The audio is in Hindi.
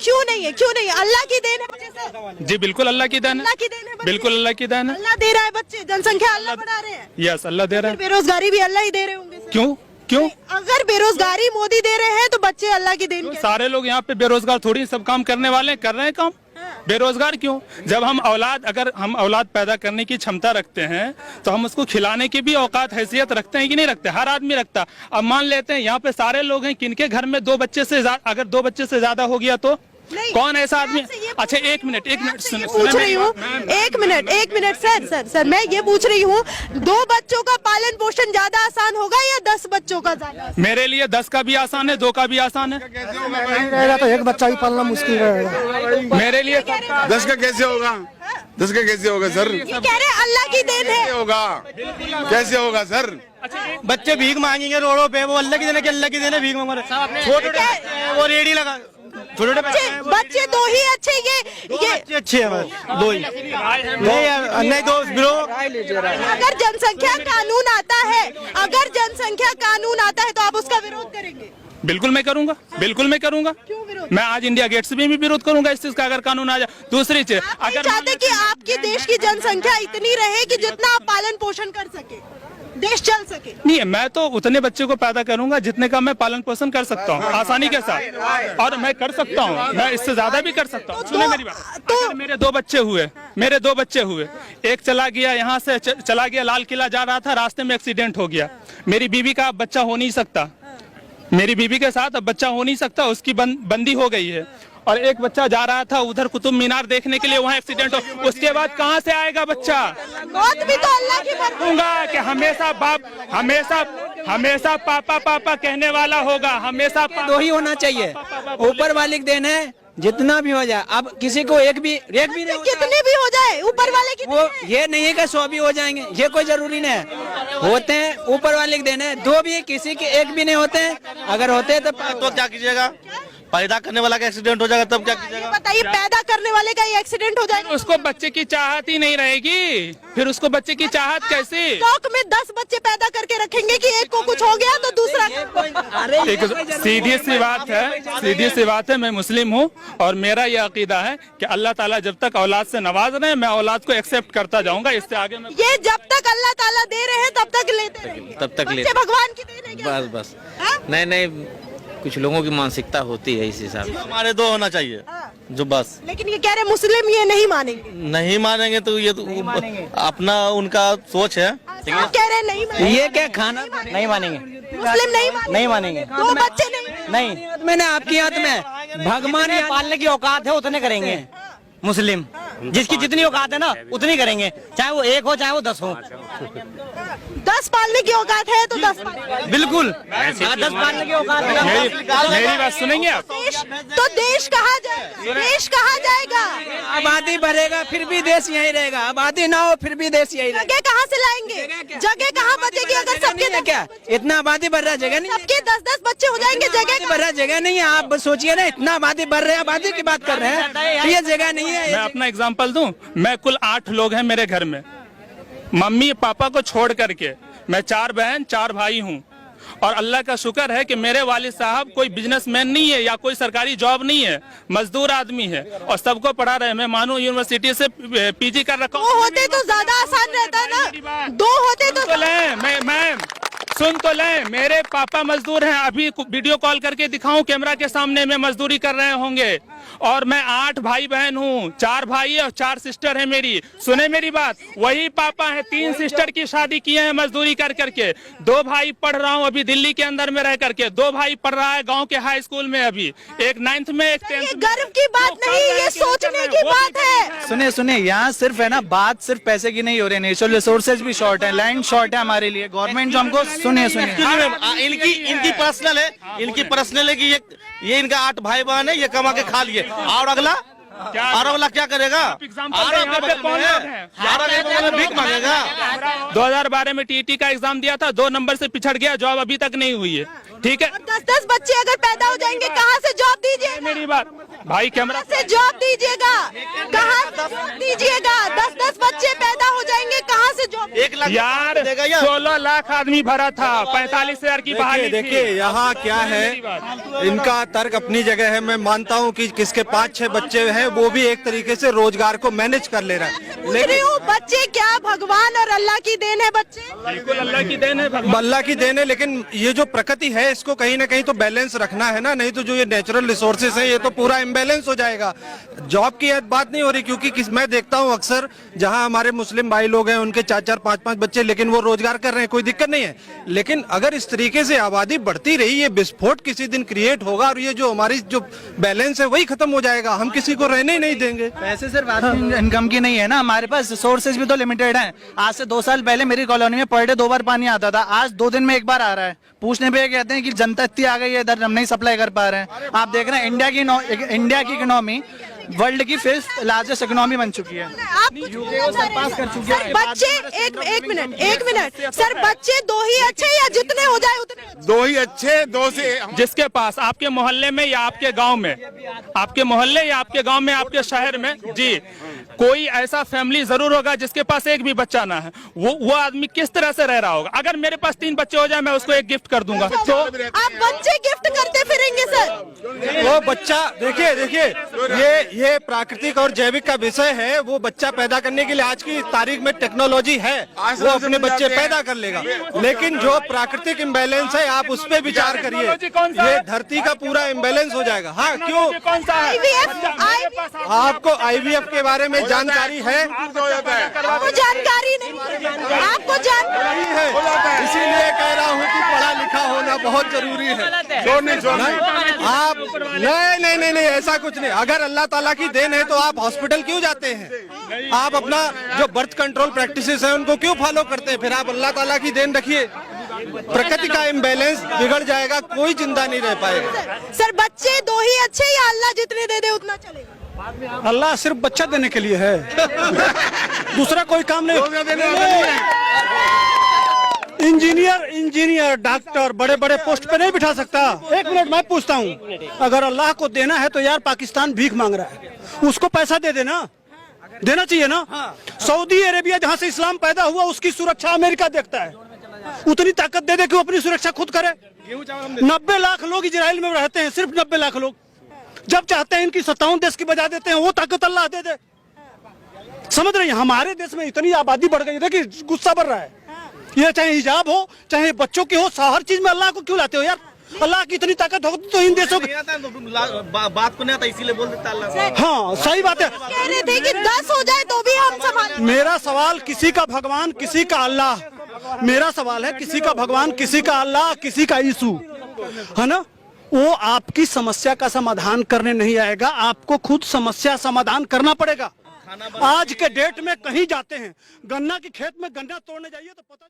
क्यों नहीं है, क्यों नहीं है? अल्लाह की देन है बच्चे से। जी बिल्कुल अल्लाह की देन अल्लाह है, की देन है बच्चे। बिल्कुल अल्लाह की देन है। अल्लाह दे रहा है बच्चे, जनसंख्या अल्लाह बढ़ा रहे हैं। यस अल्लाह दे रहा है। बेरोजगारी भी अल्लाह ही दे रहे होंगे सर। क्यों क्यों? अगर बेरोजगारी मोदी दे रहे हैं तो बच्चे अल्लाह की देन तो क्या? सारे लोग यहाँ पे बेरोजगार थोड़ी, सब काम करने वाले कर रहे हैं काम। बेरोजगार क्यों? जब हम औलाद, अगर हम औलाद पैदा करने की क्षमता रखते हैं तो हम उसको खिलाने की भी औकात हैसियत रखते हैं कि नहीं रखते? हर आदमी रखता। अब मान लेते हैं यहाँ पे सारे लोग हैं, किनके घर में अगर 2 बच्चे से ज्यादा हो गया तो कौन ऐसा आदमी? अच्छा एक मिनट सुनिए, पूछ रही हूँ, एक मिनट सर मैं ये पूछ रही हूँ, 2 बच्चों का पालन पोषण ज्यादा आसान होगा या 10 बच्चों का ज्यादा? मेरे लिए 10 का भी आसान है, 2 का भी आसान है। रहेगा तो एक बच्चा ही पालना मुश्किल रहेगा। मेरे लिए 10 का कैसे होगा? 10 का कैसे होगा सर? ये कह रहे हैं अल्लाह की देन है। कैसे होगा सर? बच्चे भीख मांगेंगे रोडों पे, वो अल्लाह की देन है कि अल्लाह की देन है भीख मांग रहे? छोटे वो रेडी लगा, छोटे बच्चे 2 ही अच्छे, ये अच्छे हैं, 2 ही नहीं 2 ब्रो। अगर जनसंख्या कानून आता है, तो आप उसका विरोध करेंगे? बिल्कुल मैं करूंगा, बिल्कुल मैं करूंगा। क्यों विरोध? मैं आज इंडिया गेट से भी विरोध करूंगा इस चीज का, अगर कानून आ जाए। दूसरी चीज, आप नहीं अगर चाहते कि आपके देश की जनसंख्या इतनी रहे कि जितना आप पालन पोषण कर सके, देश चल सके? नहीं है, मैं तो उतने बच्चे को पैदा करूंगा जितने का मैं पालन पोषण कर सकता हूँ आसानी के साथ, और मैं कर सकता हूँ, मैं इससे ज्यादा भी कर सकता हूँ। सुने मेरी बात, अगर मेरे 2 बच्चे हुए, एक चला गया, यहाँ से चला गया, लाल किला जा रहा था, रास्ते में एक्सीडेंट हो गया, मेरी बीवी का अब बच्चा हो नहीं सकता, मेरी बीवी के साथ अब बच्चा हो नहीं सकता, उसकी बंदी हो गई है। और एक बच्चा जा रहा था उधर कुतुब मीनार देखने के लिए, वहाँ एक्सीडेंट हो, उसके बाद कहाँ से आएगा बच्चा? मौत भी तो अल्लाह की मर्जी कहूंगा कि हमेशा बाप, हमेशा पापा कहने वाला होगा, हमेशा 2 ही होना चाहिए। ऊपर वाले की देन है, जितना भी हो जाए। अब किसी को एक भी नहीं होता, कितने भी हो जाए ऊपर वाले की वो ये नहीं है कि 100 भी हो जाएंगे, ये कोई जरूरी नहीं है। होते हैं ऊपर वाले की देन है, 2 भी किसी के 1 भी नहीं होते हैं। अगर होते हैं तो क्या कीजिएगा? पैदा करने वाला का एक्सीडेंट हो जाएगा तब क्या कीजिएगा? बताइए, पैदा करने वाले का ही एक्सीडेंट हो जाएगा, उसको बच्चे की चाहत ही नहीं रहेगी, फिर उसको बच्चे की चाहत कैसे? स्टॉक में 10 बच्चे पैदा करके रखेंगे कि एक को कुछ हो गया तो दूसरा एक सीधी सी बात है, मैं मुस्लिम हूँ और मेरा ये अकीदा है कि अल्लाह ताला जब तक औलाद से नवाज रहे हैं, मैं औलाद को एक्सेप्ट करता जाऊंगा, इससे आगे मैं ये जब तक अल्लाह ताला दे रहे हैं तब तक लेते रहेंगे, तब तक बच्चे भगवान की देन है क्या? बस हाँ? नहीं कुछ लोगों की मानसिकता होती है इस हिसाब से। हमारे 2 होना चाहिए जो बस। लेकिन ये कह रहे मुस्लिम ये नहीं मानेंगे, नहीं मानेंगे तो ये तो अपना उनका सोच है। आप कह रहे हैं नहीं मानेंगे, ये क्या खाना नहीं मानेंगे, मुस्लिम नहीं मानेंगे, 2 बच्चे नहीं। मैंने आपकी याद में भगवान पालने की औकात है उतने करेंगे मुस्लिम, जिसकी जितनी औकात है ना उतनी करेंगे, चाहे वो 1 हो चाहे वो 10 हो। 10 पालने की औकात है तो 10 पालेंगे। बिल्कुल 10 पालने की औकात है। मेरी बात सुनेंगे आप? तो देश कहाँ जाएगा? देश कहाँ जाएगा? आबादी बढ़ेगा फिर भी देश यही रहेगा, आबादी ना हो फिर भी देश यही रहेगा। जगह कहाँ से लाएंगे? जगह कहाँ बचेगी अगर सबके क्या इतना आबादी बढ़ रहा, जगह नहीं, सबके 10-10 बच्चे हो जाएंगे, जगह बढ़ रहा, जगह नहीं है। आप सोचिए ना, इतना आबादी बढ़ रहा है, आबादी की बात कर रहे हैं, तो ये जगह नहीं है। मैं अपना एग्जांपल दूं, मैं कुल 8 लोग हैं मेरे घर में, मम्मी पापा को छोड़ करके मैं 4 बहन 4 भाई हूं, और अल्लाह का शुक्र है कि मेरे वालिद साहब कोई बिजनेसमैन नहीं है या कोई सरकारी जॉब नहीं है, मजदूर आदमी है और सबको पढ़ा रहे हैं। मैं मानू यूनिवर्सिटी से पीजी कर रखा हूँ। 2 होते तो ज्यादा आसान रहता ना, 2 होते तो मैं सुन तो लें, मेरे पापा मजदूर हैं, अभी वीडियो कॉल करके दिखाऊं कैमरा के सामने में मजदूरी कर रहे होंगे, और मैं 8 भाई बहन हूँ, 4 भाई और 4 सिस्टर है मेरी। सुने मेरी बात, वही पापा है, 3 सिस्टर की शादी किए हैं मजदूरी कर करके, 2 भाई पढ़ रहा हूँ अभी दिल्ली के अंदर में रह करके, 2 भाई पढ़ रहा है गांव के हाई स्कूल में अभी, एक 9th में एक 10th में। गर्व की बात नहीं, ये सोचने की बात है। सुने यहाँ सिर्फ है ना, बात सिर्फ पैसे की नहीं हो रही, नेचुरल रिसोर्सेज भी शॉर्ट है, लैंड शॉर्ट है हमारे लिए, गवर्नमेंट जो हमको सुनिए इनकी पर्सनल है, इनकी पर्सनल है कि ये इनका 8 भाई बहन है, ये कमा के खा लिए, और अगला क्या करेगा? भीख मांगेगा। 2012 में टीटी का एग्जाम दिया था, 2 नंबर से पिछड़ गया, जॉब अभी तक नहीं हुई है। ठीक है, 10-10 बच्चे अगर पैदा हो जाएंगे कहाँ से जॉब दीजिए? मेरी बात भाई कैमरा से जॉब दीजिएगा, कहाँ से जॉब दीजिएगा? 10-10 बच्चे पैदा हो जाएंगे, कहाँ से जॉब? 1 लाख यार देगा यार। 16 लाख आदमी भरा था, 45,000 की बहाली थी। देखिए यहाँ क्या है, इनका तर्क अपनी जगह है। मैं मानता हूँ कि किसके 5-6 बच्चे हैं वो भी एक तरीके से रोजगार को मैनेज कर ले रहा है, लेकिन बच्चे क्या भगवान और अल्लाह की देन है? बच्चे बिल्कुल अल्लाह की देन है, भगवान अल्लाह की देन है। लेकिन ये जो प्रकृति है इसको कहीं ना कहीं तो बैलेंस रखना है ना, नहीं तो जो ये नेचुरल रिसोर्सेज हैं ये तो पूरा इम्बैलेंस हो जाएगा। जॉब की बात नहीं हो रही, क्योंकि मैं देखता हूँ अक्सर जहाँ हमारे मुस्लिम भाई लोग हैं उनके 4-4, 5-5 बच्चे, लेकिन वो रोजगार कर रहे हैं, कोई दिक्कत नहीं है। लेकिन अगर इस तरीके से आबादी बढ़ती रही, ये विस्फोट किसी दिन क्रिएट होगा और ये जो हमारी जो बैलेंस है वही खत्म हो जाएगा, हम किसी को रहने ही नहीं देंगे। पैसे सिर्फ आदमी इनकम की नहीं है ना, हमारे पास रिसोर्सेज भी तो लिमिटेड हैं। आज से 2 साल पहले मेरी कॉलोनी में पर डे 2 बार पानी आता था, आज 2 दिन में 1 बार आ रहा है। पूछने पे कहते हैं कि जनता इतनी आ गई है इधर, हम नहीं सप्लाई कर पा रहे हैं। आप देख रहे हैं इंडिया की इकोनॉमी वर्ल्ड की 5th लार्जेस्ट इकोनॉमी बन चुकी है। आप सरपास कर चुकी है। बच्चे एक मिनट सर, बच्चे 2 ही अच्छे या जितने हो जाए उतने? 2 ही अच्छे, 2 से जिसके पास आपके मोहल्ले में या आपके गांव में, आपके मोहल्ले या आपके गांव में, आपके शहर में जी कोई ऐसा फैमिली जरूर होगा जिसके पास एक भी बच्चा ना है। वो आदमी किस तरह से रह रहा होगा? अगर मेरे पास 3 बच्चे हो जाए मैं उसको एक गिफ्ट कर दूंगा। तो आप बच्चे गिफ्ट करते फिरेंगे सर? वो बच्चा देखिए ये प्राकृतिक और जैविक का विषय है। वो बच्चा पैदा करने के लिए आज की तारीख में टेक्नोलॉजी है, वो अपने बच्चे पैदा कर लेगा। लेकिन जो प्राकृतिक इम्बैलेंस है आप उस पर विचार करिए, ये धरती का पूरा इम्बैलेंस हो जाएगा। हाँ क्यों? कौन सा है? आपको IVF के बारे में जानकारी है? आपको जानकारी नहीं, आपको जानकारी है, इसीलिए कह रहा हूँ कि पढ़ा लिखा होना बहुत जरूरी है। आप नहीं ऐसा कुछ नहीं। अगर अल्लाह ताला की देन है तो आप हॉस्पिटल क्यों जाते हैं? आप अपना जो बर्थ कंट्रोल प्रैक्टिसेस है उनको क्यों फॉलो करते हैं? फिर आप अल्लाह ताला की देन रखिए, प्रकृति का इम्बैलेंस बिगड़ जाएगा, कोई जिंदा नहीं रह पाएगा। सर बच्चे 2 ही अच्छे या अल्लाह जितने दे दे उतना चलेगा? अल्लाह सिर्फ बच्चा देने के लिए है, दूसरा कोई काम नहीं। इंजीनियर डॉक्टर बड़े बड़े पोस्ट पे नहीं बिठा सकता। 1 मिनट मैं पूछता हूँ, अगर अल्लाह को देना है तो यार पाकिस्तान भीख मांग रहा है, उसको पैसा दे देना, देना चाहिए ना। सऊदी अरेबिया जहाँ से इस्लाम पैदा हुआ उसकी सुरक्षा अमेरिका देखता है, उतनी ताकत दे दे कि वो अपनी सुरक्षा खुद करे। 90 लाख लोग इजराइल में रहते हैं, सिर्फ 90 लाख लोग। जब चाहते हैं इनकी 57 देश की बजा देते हैं, वो ताकत अल्लाह दे दे। समझ रहे हैं? हमारे देश में इतनी आबादी बढ़ गई, देखिए गुस्सा बढ़ रहा है। ये चाहे हिजाब हो चाहे बच्चों की हो, हर चीज में अल्लाह को क्यों लाते हो यार? अल्लाह की इतनी ताकत होती तो इन देशों की बात को नहीं आता, इसीलिए बोल देता अल्लाह। हाँ सही बात है। कह रहे थे कि 10 हो जाए तो भी हम संभालेंगे। मेरा सवाल किसी का भगवान किसी का अल्लाह, मेरा सवाल है किसी का भगवान किसी का अल्लाह किसी का यीशु, है ना? वो आपकी समस्या का समाधान करने नहीं आएगा, आपको खुद समस्या समाधान करना पड़ेगा। आज के डेट में कहीं जाते हैं, गन्ना की खेत में गन्ना तोड़ने जाइए तो पता